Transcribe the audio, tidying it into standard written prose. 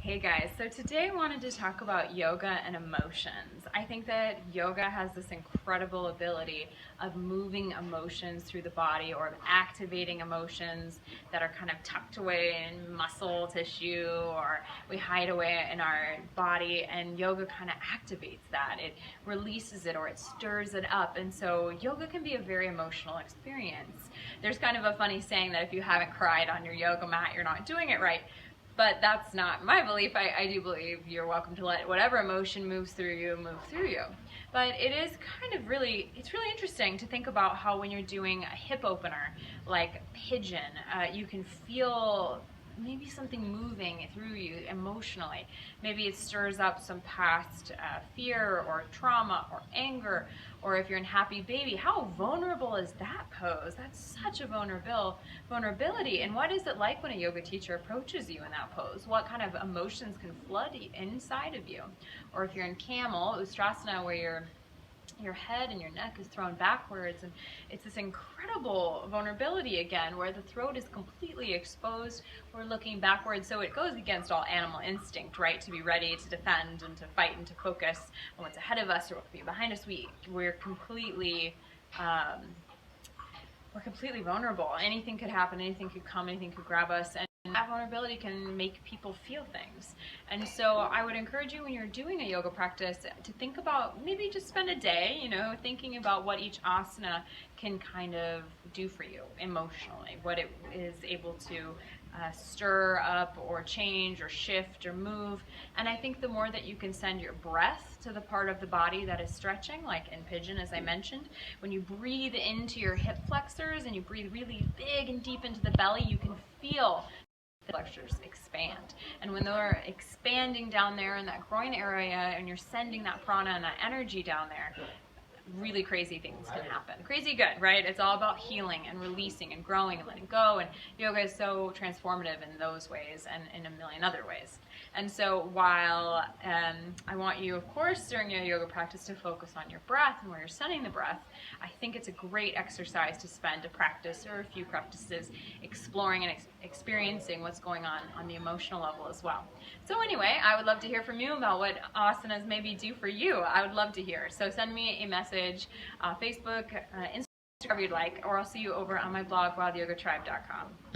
Hey guys, so today I wanted to talk about yoga and emotions. I think that yoga has this incredible ability of moving emotions through the body or of activating emotions that are kind of tucked away in muscle tissue or we hide away in our body, and yoga kind of activates that. It releases it or it stirs it up, and so yoga can be a very emotional experience. There's kind of a funny saying that if you haven't cried on your yoga mat, you're not doing it right. But that's not my belief. I do believe you're welcome to let whatever emotion moves through you move through you. But it is kind of it's really interesting to think about how when you're doing a hip opener, like pigeon, you can feel maybe something moving through you emotionally. Maybe it stirs up some past fear or trauma or anger, or if you're in happy baby, how vulnerable is that pose? That's such a vulnerability. And what is it like when a yoga teacher approaches you in that pose? What kind of emotions can flood inside of you? Or if you're in camel, Ustrasana, where your head and your neck is thrown backwards, and it's this incredible vulnerability again where the throat is completely exposed. We're looking backwards, so it goes against all animal instinct, right, to be ready to defend and to fight and to focus on what's ahead of us or what could be behind us. We're completely vulnerable. Anything could happen, anything could come, anything could grab us, and that vulnerability can make people feel things. And so I would encourage you when you're doing a yoga practice to think about, maybe just spend a day, thinking about what each asana can kind of do for you emotionally, what it is able to stir up or change or shift or move. And I think the more that you can send your breath to the part of the body that is stretching, like in pigeon, as I mentioned, when you breathe into your hip flexors and you breathe really big and deep into the belly, you can feel the flexors expand. And when they're expanding down there in that groin area and you're sending that prana and that energy down there, really crazy things can happen. Crazy good, right? It's all about healing and releasing and growing and letting go, and yoga is so transformative in those ways and in a million other ways. And so while I want you, of course, during your yoga practice to focus on your breath and where you're sending the breath, I think it's a great exercise to spend a practice or a few practices exploring and experiencing what's going on the emotional level as well. So anyway, I would love to hear from you about what asanas maybe do for you. I would love to hear. So send me a message, Facebook, Instagram, wherever you'd like, or I'll see you over on my blog, wildyogatribe.com.